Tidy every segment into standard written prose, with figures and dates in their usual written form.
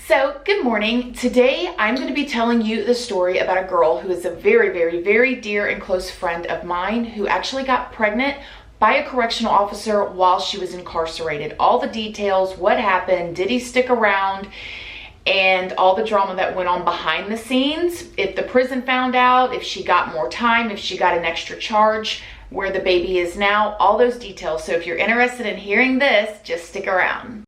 So, good morning. Today I'm going to be telling you the story about a girl who is a very dear and close friend of mine who actually got pregnant by a correctional officer while she was incarcerated. All the details, what happened, did he stick around, and all the drama that went on behind the scenes. If the prison found out, if she got more time, if she got an extra charge, where the baby is now, all those details. So if you're interested in hearing this, just stick around.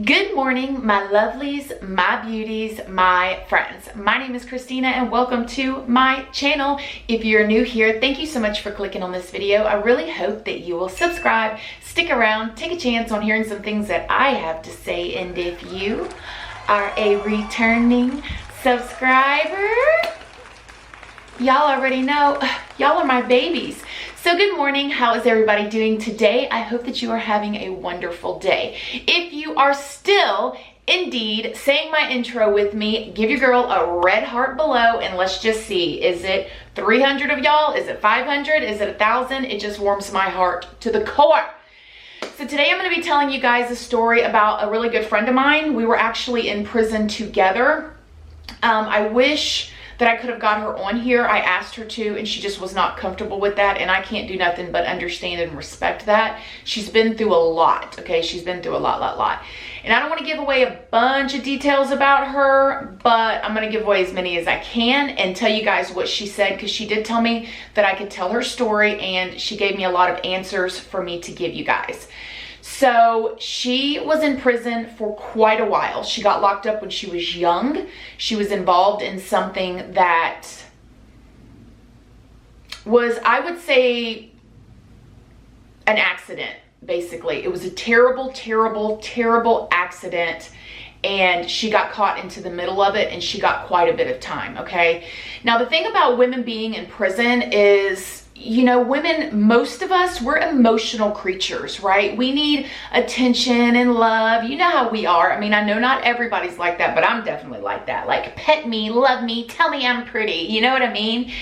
Good morning, my lovelies, my beauties, my friends. My name is Christina and welcome to my channel. If you're new here, thank you so much for clicking on this video. I really hope that you will subscribe, stick around, take a chance on hearing some things that I have to say. And if you are a returning subscriber, y'all already know, y'all are my babies. So good morning, how is everybody doing today? I hope that you are having a wonderful day. If you are still indeed saying my intro with me, give your girl a red heart below and let's just see, is it 300 of y'all? Is it 500? Is it 1,000? It just warms my heart to the core. So today I'm going to be telling you guys a story about a really good friend of mine. We were actually in prison together. I wish that I could have got her on here. I asked her to, and she just was not comfortable with that, and I can't do nothing but understand and respect that. She's been through a lot, okay? She's been through a lot. And I don't want to give away a bunch of details about her, but I'm going to give away as many as I can and tell you guys what she said, because she did tell me that I could tell her story, and she gave me a lot of answers for me to give you guys. So she was in prison for quite a while. She got locked up when she was young. She was involved in something that was, I would say, an accident, basically. It was a terrible accident, and she got caught into the middle of it, and she got quite a bit of time, okay? Now, the thing about women being in prison is, you know, women, most of us, we're emotional creatures, right? We need attention and love. You know how we are. I mean, I know not everybody's like that, but I'm definitely like that. Like, pet me, love me, tell me I'm pretty. You know what I mean?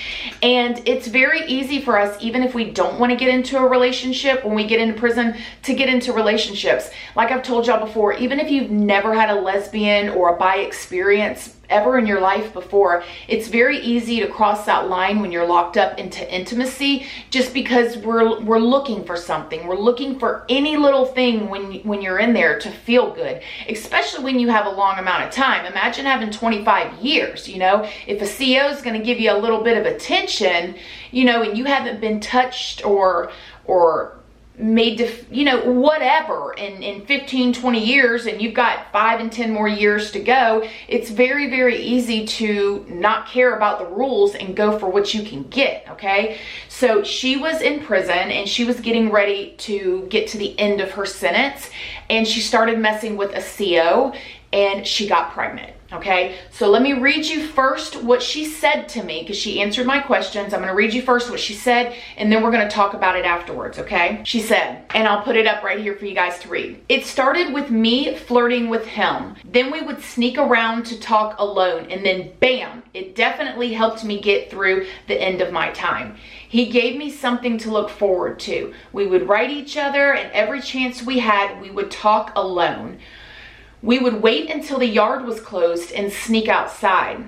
And it's very easy for us, even if we don't want to get into a relationship, when we get into prison, to get into relationships. Like I've told y'all before, even if you've never had a lesbian or a bi experience ever in your life before, it's very easy to cross that line when you're locked up into intimacy, just because we're looking for something. We're looking for any little thing when you're in there to feel good, especially when you have a long amount of time. Imagine having 25 years, you know, if a CO is going to give you a little bit of attention, you know, and you haven't been touched or made to, you know, whatever in 15, 20 years, and you've got 5 and 10 more years to go, it's very easy to not care about the rules and go for what you can get, okay? So she was in prison and she was getting ready to get to the end of her sentence, and she started messing with a CO and she got pregnant. Okay, so let me read you first what she said to me, because she answered my questions. I'm going to read you first what she said, and then we're going to talk about it afterwards, okay? She said, and I'll put it up right here for you guys to read. It started with me flirting with him. Then we would sneak around to talk alone, and then bam, it definitely helped me get through the end of my time. He gave me something to look forward to. We would write each other, and every chance we had, we would talk alone. We would wait until the yard was closed and sneak outside.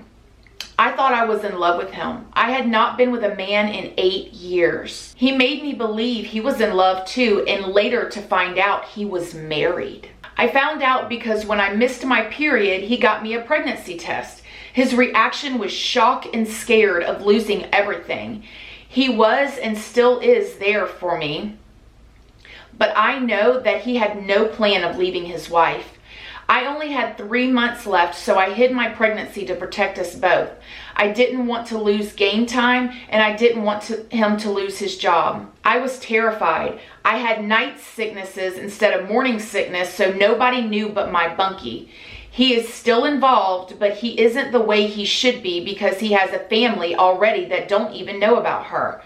I thought I was in love with him. I had not been with a man in 8 years. He made me believe he was in love too, and later to find out he was married. I found out because when I missed my period, he got me a pregnancy test. His reaction was shock and scared of losing everything. He was and still is there for me, but I know that he had no plan of leaving his wife. I only had 3 months left, so I hid my pregnancy to protect us both. I didn't want to lose game time, and I didn't want him to lose his job. I was terrified. I had night sicknesses instead of morning sickness, so nobody knew but my bunkie. He is still involved, but he isn't the way he should be because he has a family already that don't even know about her.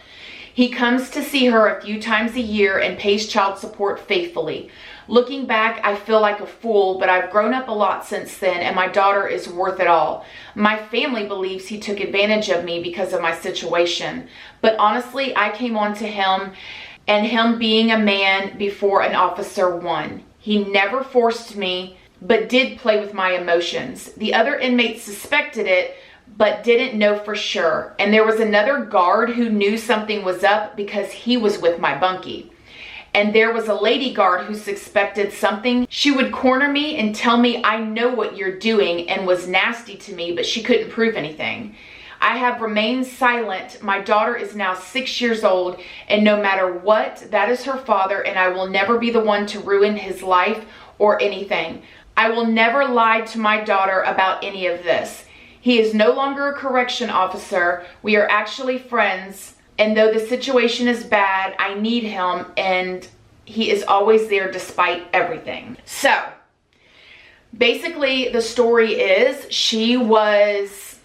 He comes to see her a few times a year and pays child support faithfully. Looking back, I feel like a fool, but I've grown up a lot since then, and my daughter is worth it all. My family believes he took advantage of me because of my situation, but honestly, I came on to him and him being a man before an officer won. He never forced me, but did play with my emotions. The other inmates suspected it, but didn't know for sure. And there was another guard who knew something was up because he was with my bunkie. And there was a lady guard who suspected something. She would corner me and tell me, I know what you're doing, and was nasty to me, but she couldn't prove anything. I have remained silent. My daughter is now 6 years old, and no matter what, that is her father, and I will never be the one to ruin his life or anything. I will never lie to my daughter about any of this. He is no longer a correction officer. We are actually friends. And though the situation is bad, I need him, and he is always there despite everything. So, basically the story is she was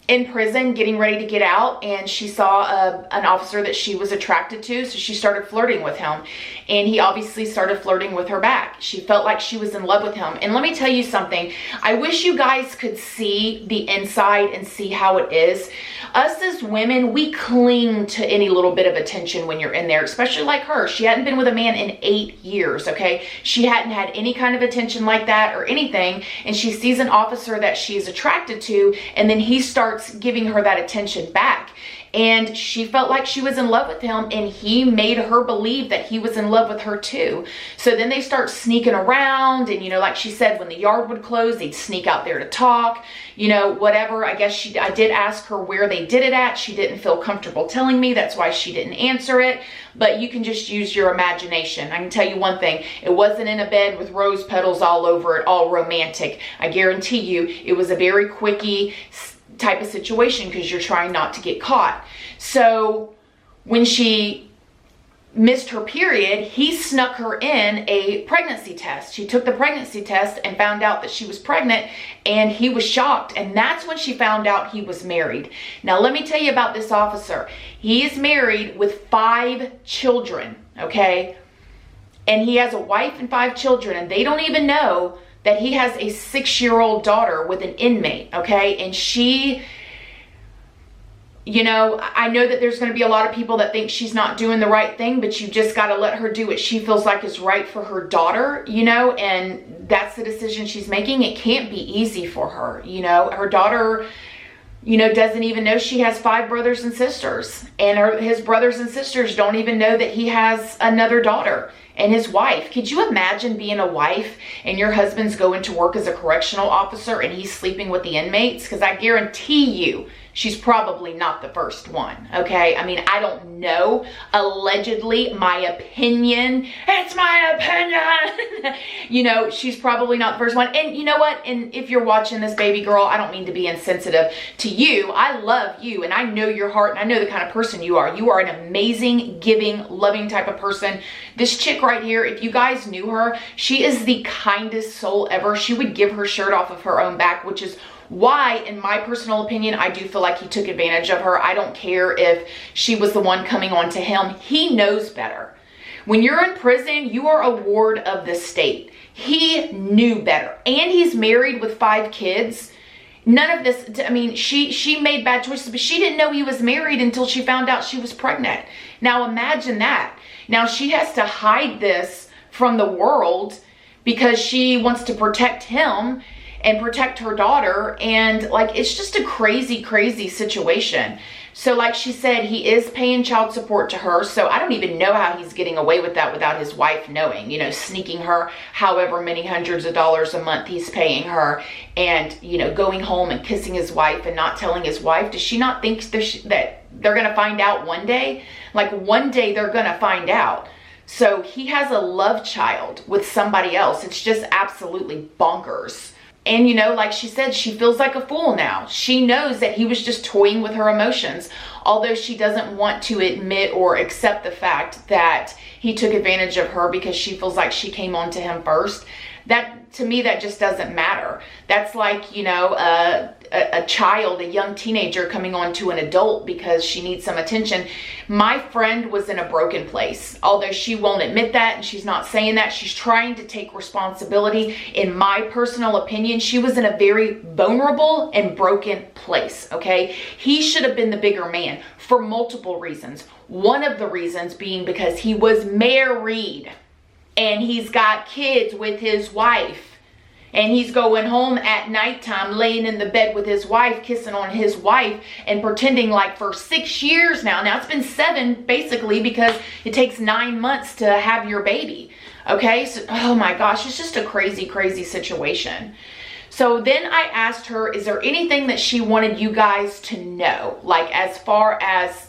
in prison getting ready to get out, and she saw an officer that she was attracted to, so she started flirting with him, and he obviously started flirting with her back. She felt like she was in love with him. And let me tell you something, I wish you guys could see the inside and see how it is. Us as women, we cling to any little bit of attention when you're in there, especially like her. She hadn't been with a man in 8 years, okay? She hadn't had any kind of attention like that or anything, and she sees an officer that she's attracted to, and then he starts giving her that attention back. And she felt like she was in love with him, and he made her believe that he was in love with her too. So then they start sneaking around, and, you know, like she said, when the yard would close, they'd sneak out there to talk, you know, whatever. I guess I did ask her where they did it at. She didn't feel comfortable telling me. That's why she didn't answer it. But you can just use your imagination. I can tell you one thing. It wasn't in a bed with rose petals all over it, all romantic. I guarantee you it was a very quickie type of situation because you're trying not to get caught. So when she missed her period, he snuck her in a pregnancy test. She took the pregnancy test and found out that she was pregnant, and he was shocked. And that's when she found out he was married. Now, let me tell you about this officer. He is married with 5 children, okay? And he has a wife and 5 children, and they don't even know that he has a 6-year-old daughter with an inmate, okay? And she, you know, I know that there's going to be a lot of people that think she's not doing the right thing, but you just got to let her do what she feels like is right for her daughter, you know, and that's the decision she's making. It can't be easy for her, you know. Her daughter, you know, doesn't even know she has 5 brothers and sisters, and his brothers and sisters don't even know that he has another daughter. And his wife, could you imagine being a wife and your husband's going to work as a correctional officer and he's sleeping with the inmates? Because I guarantee you, she's probably not the first one, okay? I mean, I don't know. Allegedly, my opinion, it's my opinion. You know, she's probably not the first one. And you know what? And if you're watching this, baby girl, I don't mean to be insensitive to you. I love you, and I know your heart, and I know the kind of person you are. You are an amazing, giving, loving type of person. This chick right here, if you guys knew her, she is the kindest soul ever. She would give her shirt off of her own back, which is why, in my personal opinion, I do feel like he took advantage of her. I don't care if she was the one coming on to him. He knows better. When you're in prison, you are a ward of the state. He knew better. And he's married with 5 kids. None of this, I mean, she made bad choices, but she didn't know he was married until she found out she was pregnant. Now imagine that. Now she has to hide this from the world because she wants to protect him and protect her daughter, and like, it's just a crazy, crazy situation. So like she said, he is paying child support to her, so I don't even know how he's getting away with that without his wife knowing, you know, sneaking her however many hundreds of dollars a month he's paying her, and, you know, going home and kissing his wife and not telling his wife. Does she not think that they're gonna find out one day? Like, one day they're gonna find out. So he has a love child with somebody else. It's just absolutely bonkers. And, you know, like she said, she feels like a fool now. She knows that he was just toying with her emotions, although she doesn't want to admit or accept the fact that he took advantage of her because she feels like she came on to him first. That, to me, that just doesn't matter. That's like, you know, a child, a young teenager coming on to an adult because she needs some attention. My friend was in a broken place. Although she won't admit that and she's not saying that, she's trying to take responsibility. In my personal opinion, she was in a very vulnerable and broken place, okay? He should have been the bigger man for multiple reasons. One of the reasons being because he was married and he's got kids with his wife. And he's going home at nighttime, laying in the bed with his wife, kissing on his wife, and pretending like for 6 years now. Now it's been 7 basically, because it takes 9 months to have your baby. Okay, so, oh my gosh, it's just a crazy, crazy situation. So then I asked her, is there anything that she wanted you guys to know? Like as far as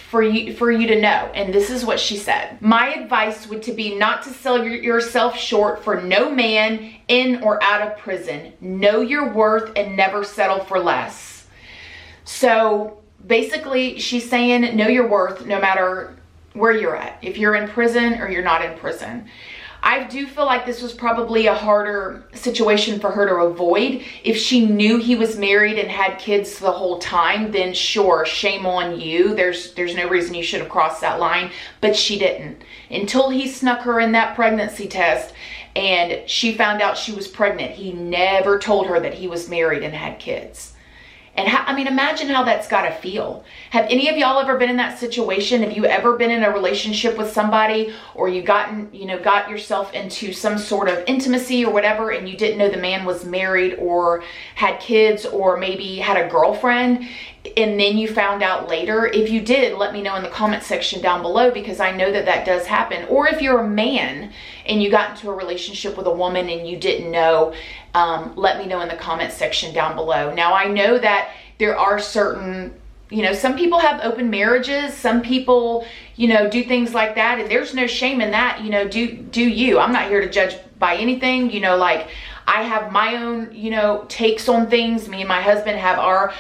for you to know. And this is what she said. My advice would to be not to sell yourself short for no man in or out of prison. Know your worth and never settle for less. So basically she's saying know your worth no matter where you're at. If you're in prison or you're not in prison. I do feel like this was probably a harder situation for her to avoid. If she knew he was married and had kids the whole time, then sure, shame on you. There's no reason you should have crossed that line, but she didn't. Until he snuck her in that pregnancy test and she found out she was pregnant, he never told her that he was married and had kids. And I mean, imagine how that's got to feel. Have any of y'all ever been in that situation? Have you ever been in a relationship with somebody, or you got yourself into some sort of intimacy or whatever, and you didn't know the man was married or had kids or maybe had a girlfriend, and then you found out later? If you did, let me know in the comment section down below, because I know that that does happen. Or if you're a man and you got into a relationship with a woman and you didn't know, let me know in the comment section down below. Now, I know that there are certain, you know, some people have open marriages, some people, you know, do things like that, and there's no shame in that. You know, do you. I'm not here to judge by anything, you know, like I have my own, you know, takes on things. Me and my husband have our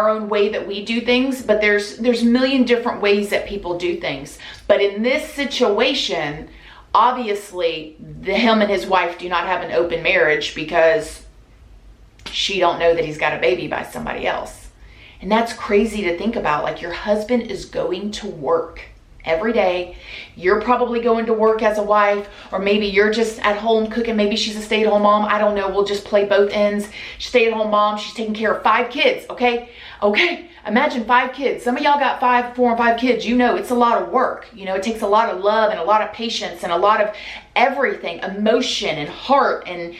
own way that we do things, but there's a million different ways that people do things. But in this situation, obviously him and his wife do not have an open marriage, because she don't know that he's got a baby by somebody else. And that's crazy to think about. Like, your husband is going to work every day. You're probably going to work as a wife, or maybe you're just at home cooking. Maybe she's a stay-at-home mom. I don't know. We'll just play both ends. Stay-at-home mom. She's taking care of 5 kids. Okay. Imagine 5 kids. Some of y'all got 4 and 5 kids. You know, it's a lot of work. You know, it takes a lot of love and a lot of patience and a lot of everything, emotion and heart and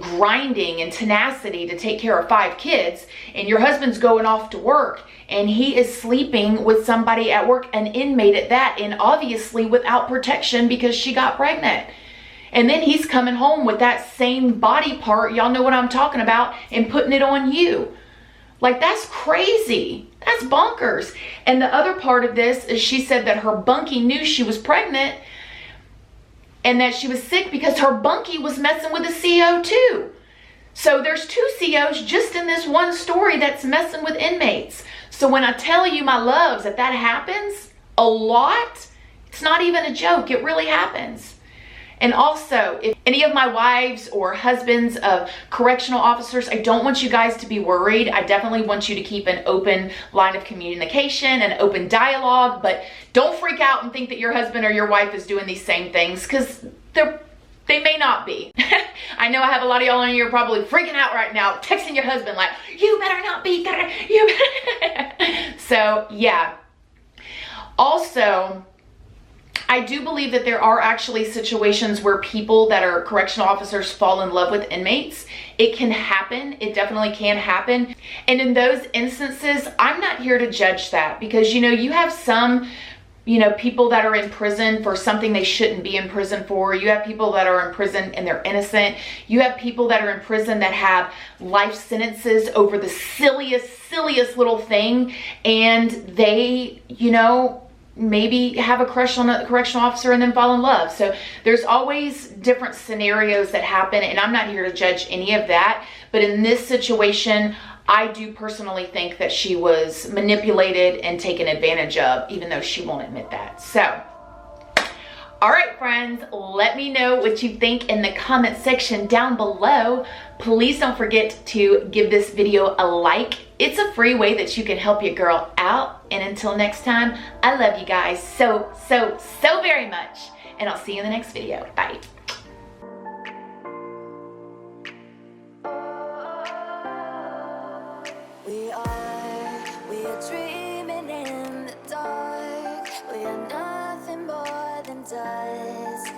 grinding and tenacity to take care of 5 kids. And your husband's going off to work and he is sleeping with somebody at work, an inmate at that, and obviously without protection because she got pregnant. And then he's coming home with that same body part, y'all know what I'm talking about, and putting it on you. Like, that's crazy. That's bonkers. And the other part of this is she said that her bunkie knew she was pregnant and that she was sick because her bunkie was messing with the CO too. So there's 2 COs just in this one story that's messing with inmates. So when I tell you, my loves, that happens a lot, it's not even a joke. It really happens. And also, if any of my wives or husbands of correctional officers, I don't want you guys to be worried. I definitely want you to keep an open line of communication and open dialogue, but don't freak out and think that your husband or your wife is doing these same things, because they may not be. I know I have a lot of y'all on here probably freaking out right now, texting your husband like, you better not be, you better. So yeah. Also, I do believe that there are actually situations where people that are correctional officers fall in love with inmates. It can happen. It definitely can happen. And in those instances, I'm not here to judge that, because, you know, you have some, you know, people that are in prison for something they shouldn't be in prison for. You have people that are in prison and they're innocent. You have people that are in prison that have life sentences over the silliest little thing, and they, you know, maybe have a crush on a correctional officer and then fall in love. So there's always different scenarios that happen, and I'm not here to judge any of that. But in this situation, I do personally think that she was manipulated and taken advantage of, even though she won't admit that. So, All right, friends, let me know what you think in the comment section down below. Please don't forget to give this video a like. It's a free way that you can help your girl out. And until next time, I love you guys so very much. And I'll see you in the next video. Bye. We are dreaming in the dark. We are nothing more than dust.